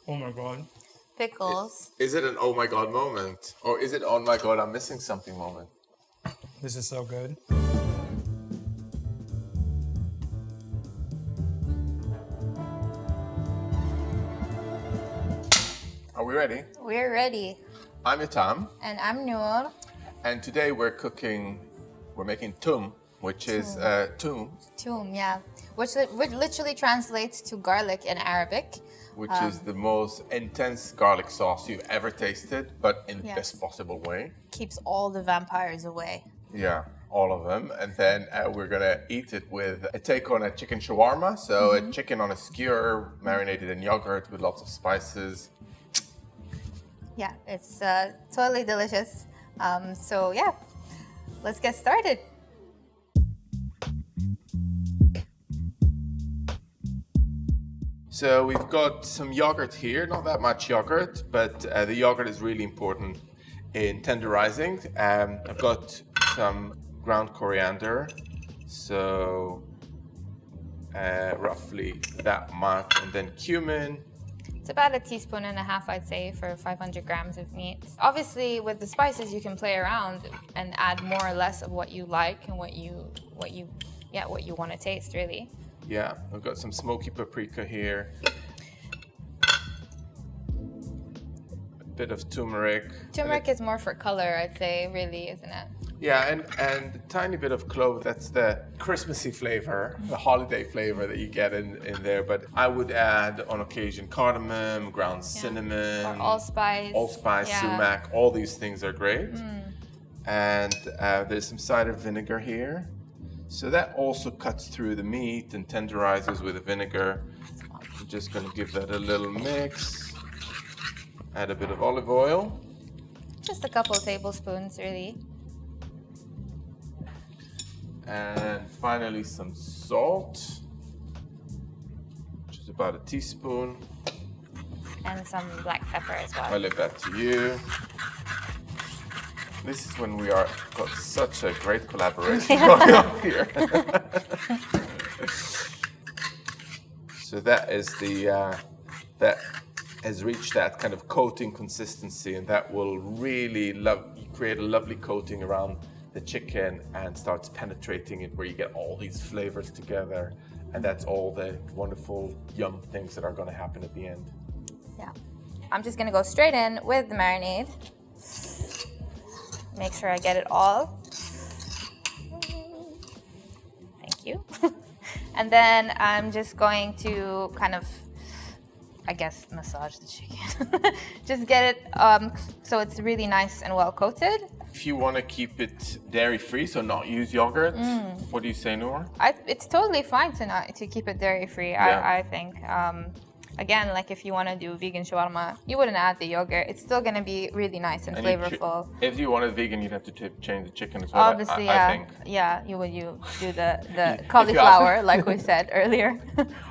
Oh my god. Pickles. Is it an oh my god moment? Or is it oh my god, I'm missing something moment? This is so good. Are we ready? We're ready. I'm Toum, And I'm Noor. and today we're making Toum, which is Toum, Toum, yeah. Which literally translates to garlic in Arabic. which is the most intense garlic sauce you've ever tasted, but in the Yes. best possible way. Keeps all the vampires away. Yeah, all of them. And then we're gonna eat it with a take on a chicken shawarma. So a chicken on a skewer, marinated in yogurt with lots of spices. Yeah, it's totally delicious. So yeah, let's get started. So we've got some yogurt here, not that much yogurt, but the yogurt is really important in tenderizing. I've got some ground coriander, so roughly that much, and then cumin. It's about 1.5 teaspoons, I'd say, for 500 grams of meat. Obviously, with the spices, you can play around and add more or less of what you like and what you want to taste, really. Yeah, I've got some smoky paprika here. A bit of turmeric. Turmeric is more for color, I'd say, really, isn't it? Yeah, and a tiny bit of clove. That's the Christmassy flavor, the holiday flavor that you get in there. But I would add, on occasion, cardamom, ground cinnamon, Or allspice. Yeah. sumac. All these things are great. And there's some cider vinegar here. So that also cuts through the meat and tenderizes with the vinegar. I'm just going to give that a little mix. Add a bit of olive oil. Just a couple of tablespoons, really. And finally some salt, which is about 1 teaspoon. And some black pepper as I well. leave that to you. This is when we got such a great collaboration going on here. So that is that has reached that kind of coating consistency, and that will really create a lovely coating around the chicken and starts penetrating it, where you get all these flavors together, and that's all the wonderful yum things that are going to happen at the end. Yeah. I'm just going to go straight in with the marinade. Make sure I get it all. Thank you. And then I'm just going to kind of, I guess, massage the chicken. Just get it so it's really nice and well coated. If you want to keep it dairy-free, so not use yogurt, what do you say, Noor? It's totally fine to keep it dairy-free, Yeah. I think. Again, like if you want to do vegan shawarma, you wouldn't add the yogurt. It's still going to be really nice and flavorful. If you wanted vegan, you'd have to change the chicken as well. Obviously, I yeah. think. Yeah, you do the cauliflower, like we said earlier.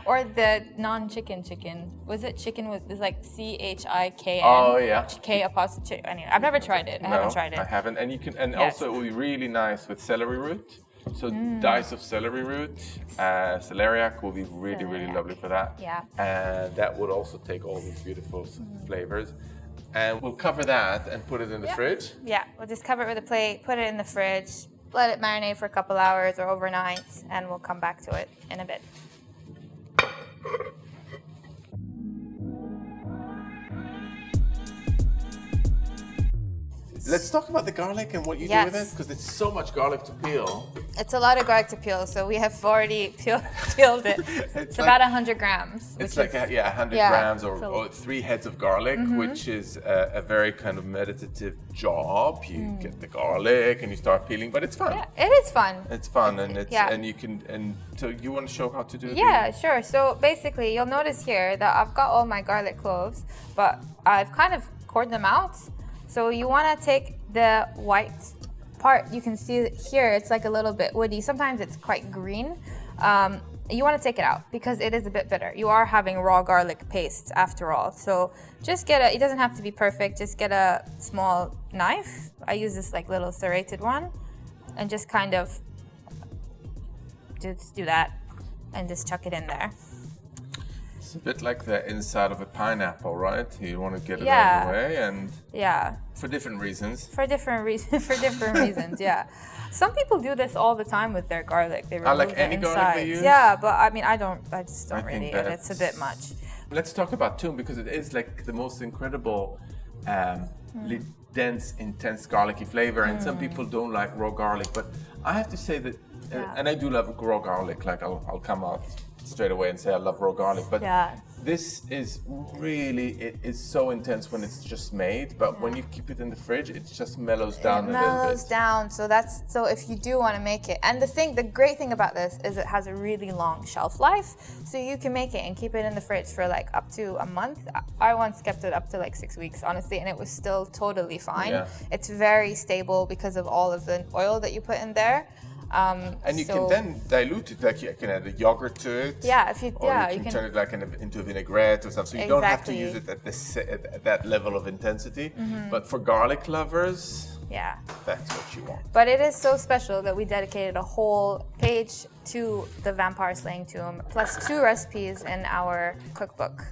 Or the non-chicken chicken. Was it chicken with, it's like CHIKN? Oh, yeah. K apostrophe. Anyway, I've never tried it. I haven't tried it. I haven't. And you can, and Yes. also it will be really nice with celery root. So dice of celery root, celeriac will be really, really Celeriac. lovely for that. Yeah. And that would also take all these beautiful flavors. And we'll cover that and put it in the fridge. Yeah, we'll just cover it with a plate, put it in the fridge, let it marinate for a couple hours or overnight, and we'll come back to it in a bit. Let's talk about the garlic and what you do with it, Yes. because it's so much garlic to peel. It's a lot of garlic to peel, so we have already peeled it. It's like- about 100 grams. It's which like is- 100 yeah, grams it's a- or 3 heads of garlic, which is a very kind of meditative job. You get the garlic and you start peeling, but it's fun. Yeah, it is fun. It's fun, and yeah. and you can, and so you want to show how to do it? Yeah, sure. So basically, you'll notice here that I've got all my garlic cloves, but I've kind of cored them out. So you want to take the white part. You can see it here, it's like a little bit woody. Sometimes it's quite green. You want to take it out because it is a bit bitter. You are having raw garlic paste after all. So just it doesn't have to be perfect. Just get a small knife. I use this like little serrated one, and just kind of just do that and just chuck it in there. It's a bit like the inside of a pineapple, right? You want to get it out Yeah. of the way, and Yeah. for different reasons. For different reasons. For different reasons, yeah. Some people do this all the time with their garlic. They remove like the any garlic insides. they use? Yeah, but I mean, I just don't I think really. It's a bit much. Let's talk about Toum, because it is like the most incredible, dense, intense garlicky flavor. And some people don't like raw garlic, but I have to say that, and I do love raw garlic. Like I'll come out straight away and say I love raw garlic, but this is really, it is so intense when it's just made, but when you keep it in the fridge, it just mellows down a little bit. It mellows down, so if you do want to make it, and the great thing about this is it has a really long shelf life, so you can make it and keep it in the fridge for like up to a month. I once kept it up to like 6 weeks, honestly, and it was still totally fine. Yeah. It's very stable because of all of the oil that you put in there. And you can then dilute it, like you can add a yogurt to it. Yeah, you can turn it like into a vinaigrette or something. So you don't have to use it at that level of intensity. But for garlic lovers, that's what you want. But it is so special that we dedicated a whole page to the vampire slaying Toum, plus 2 recipes in our cookbook.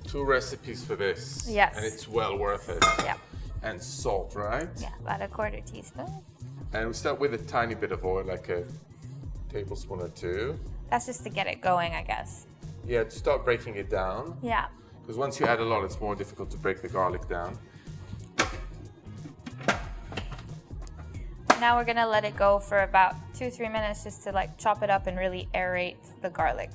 2 recipes for this. Yes. And it's well worth it. Yeah. And salt, right? Yeah, about a 1/4 teaspoon. And we start with a tiny bit of oil, like a tablespoon or 2. That's just to get it going, I guess. Yeah, to start breaking it down. Yeah. Because once you add a lot, it's more difficult to break the garlic down. Now we're gonna let it go for about 2-3 minutes just to like chop it up and really aerate the garlic.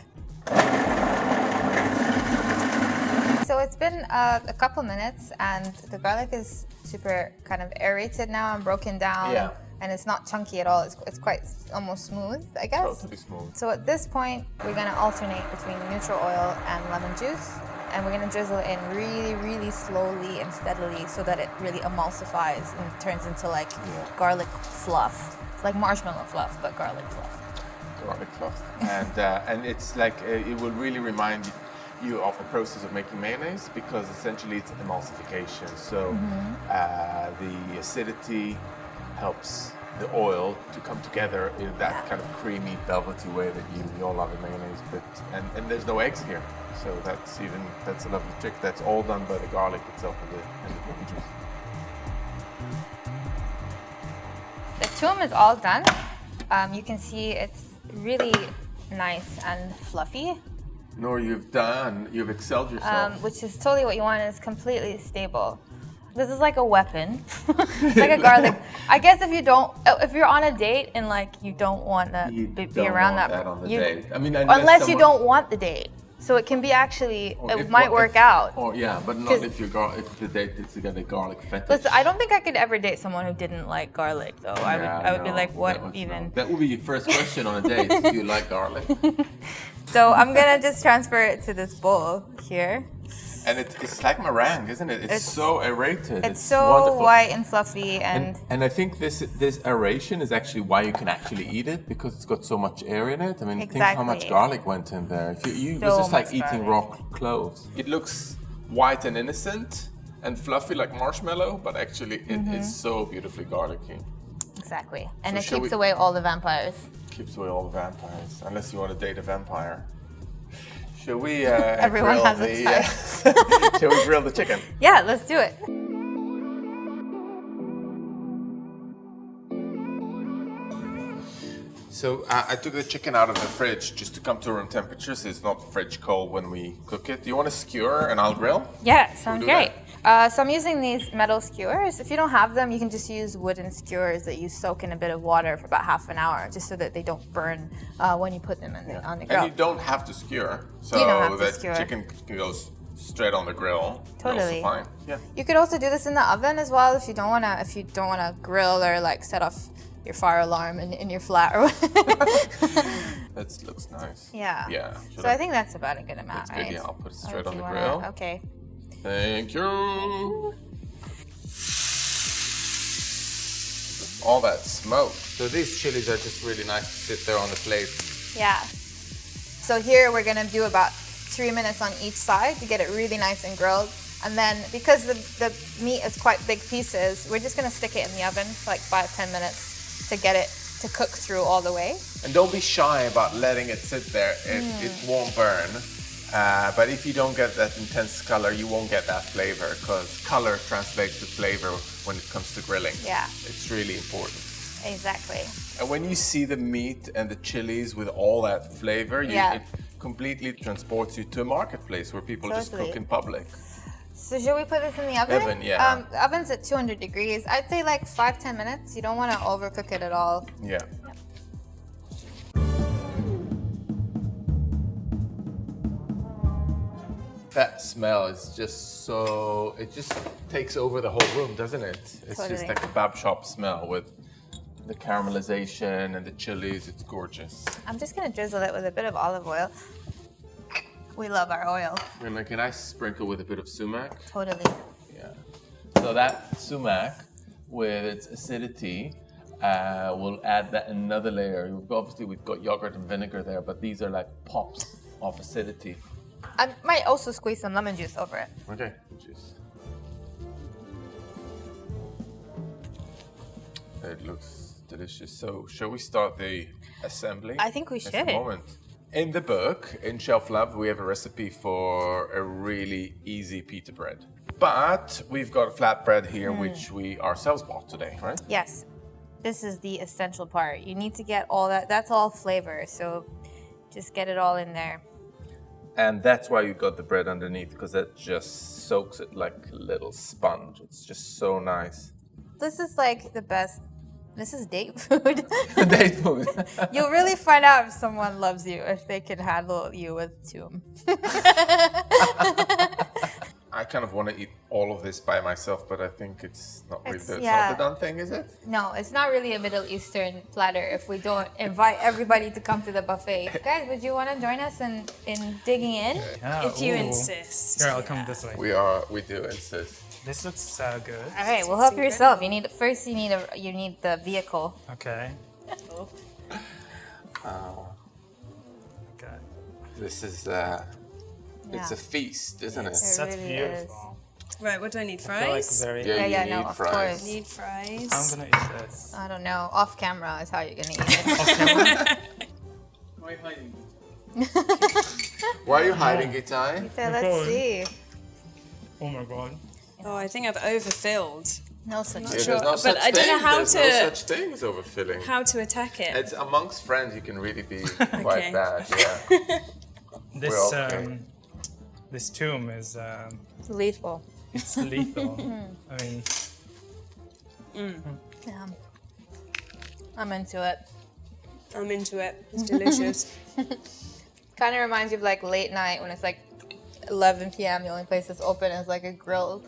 So it's been a couple minutes and the garlic is super kind of aerated now and broken down. Yeah. And it's not chunky at all. It's quite almost smooth, I guess. Totally smooth. So at this point, we're gonna alternate between neutral oil and lemon juice. And we're gonna drizzle it in really, really slowly and steadily so that it really emulsifies and turns into like garlic fluff. It's like marshmallow fluff, but garlic fluff. Garlic fluff. And it's like, it will really remind you of the process of making mayonnaise, because essentially it's emulsification. So the acidity helps the oil to come together in that kind of creamy, velvety way that you all love in mayonnaise. But and there's no eggs here, so that's a lovely trick. That's all done by the garlic itself and the lemon juice. The Toum is all done. You can see it's really nice and fluffy. Noor, you've excelled yourself. Which is totally what you want. It's completely stable. This is like a weapon. It's like a garlic. I guess if you're on a date and like you don't want to be around that on the date. I mean, unless you don't want the date. So it can be actually, it might work out. Or but not if the date is to get a garlic fetish. Listen, I don't think I could ever date someone who didn't like garlic though. I would be like, what even? That would be your first question on a date. Do you like garlic? So I'm gonna just transfer it to this bowl here. And it's like meringue, isn't it? It's so aerated. It's so wonderful. white and fluffy, and I think this aeration is actually why you can actually eat it, because it's got so much air in it. I mean, think how much garlic went in there. It's just like eating raw cloves. It looks white and innocent and fluffy like marshmallow, but actually it is so beautifully garlicky. Exactly, and it keeps away all the vampires. Keeps away all the vampires, unless you want to date a vampire. Shall we Everyone grill has a type. Shall we grill the chicken? Yeah, let's do it. So I took the chicken out of the fridge just to come to room temperature, so it's not fridge cold when we cook it. Do you want to skewer and I'll grill? Yeah, sounds great. So I'm using these metal skewers. If you don't have them, you can just use wooden skewers that you soak in a bit of water for about half an hour, just so that they don't burn when you put them on the grill. And you don't have to skewer, so that chicken can go straight on the grill. Totally. Also fine. Yeah. You could also do this in the oven as well if you don't wanna grill or like set off your fire alarm in your flat or whatever. That looks nice. Yeah. Yeah. So I think that's about a good amount, That's right? good, yeah. I'll put it straight on the grill. Okay. Thank you. All that smoke. So these chilies are just really nice to sit there on the plate. Yeah. So here we're gonna do about 3 minutes on each side to get it really nice and grilled. And then because the meat is quite big pieces, we're just gonna stick it in the oven for like 5-10 minutes to get it to cook through all the way. And don't be shy about letting it sit there. It won't burn. But if you don't get that intense color, you won't get that flavor because color translates to flavor when it comes to grilling. Yeah. It's really important. Exactly. And when you see the meat and the chilies with all that flavor, it completely transports you to a marketplace where people just cook in public. So should we put this in the oven? Oven, yeah. The oven's at 200 degrees. I'd say like 5-10 minutes. You don't want to overcook it at all. Yeah. That smell is just so, it just takes over the whole room, doesn't it? It's just Totally. like a kebab shop smell with the caramelization and the chilies. It's gorgeous. I'm just going to drizzle it with a bit of olive oil. We love our oil. And like a nice sprinkle with a bit of sumac. Totally. Yeah. So that sumac with its acidity will add that another layer. Obviously we've got yogurt and vinegar there, but these are like pops of acidity. I might also squeeze some lemon juice over it. Okay, juice. It looks delicious. So, shall we start the assembly? I think we Just should. a moment. In the book, in Shelf Lab, we have a recipe for a really easy pita bread. But we've got a flatbread here, which we ourselves bought today, right? Yes. This is the essential part. You need to get all that. That's all flavor. So just get it all in there. And that's why you got the bread underneath, because that just soaks it like a little sponge. It's just so nice. This is like the best. This is date food. Date food. You'll really find out if someone loves you, if they can handle you with Toum. I kind of want to eat all of this by myself, but I think it's not really It's not the done thing, is it? No, it's not really a Middle Eastern platter if we don't invite everybody to come to the buffet. Guys, would you want to join us in digging in? Yeah, If you ooh. insist. Here, I'll come this way. We do insist. This looks so good. All right, well, help yourself. You need the vehicle. Okay. Oh, Okay. this is it's a feast, isn't it? It That's really beautiful. Right, what do I need? I feel like Fries? very. Yeah, you no, need of fries. course. Need fries. I'm gonna eat this. I don't know. Off camera is how you're gonna eat it. Why are you hiding Why are you hiding it, Ty? So let's see. Oh my god. Oh, I think I've overfilled. No such Not thing. There's sure, no but such I don't know thing. how There's to- no such thing as overfilling. How to attack it? It's amongst friends you can really be quite Okay. bad, yeah. This We're okay. this Toum is Lethal. it's lethal. I mean, Yeah. I'm into it. I'm into it. It's delicious. Kind of reminds you of like late night when it's like 11 p.m. The only place that's open is like a grilled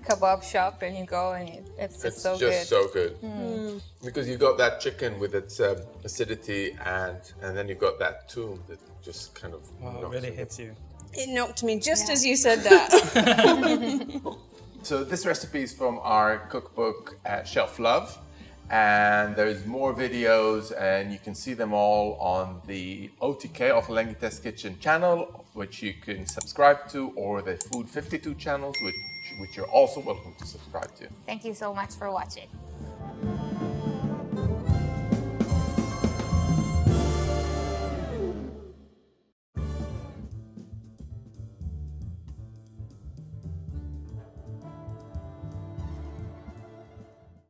kebab shop, and you go and it's just It's so just good. so good. Because you got that chicken with its acidity and then you got that Toum that just kind of wow, it knocks really it. hits you. It knocked me just as you said that. So this recipe is from our cookbook at Shelf Love, and there's more videos, and you can see them all on the OTK, Ottolenghi Test Kitchen channel, which you can subscribe to, or the Food52 channels, which you're also welcome to subscribe to. Thank you so much for watching.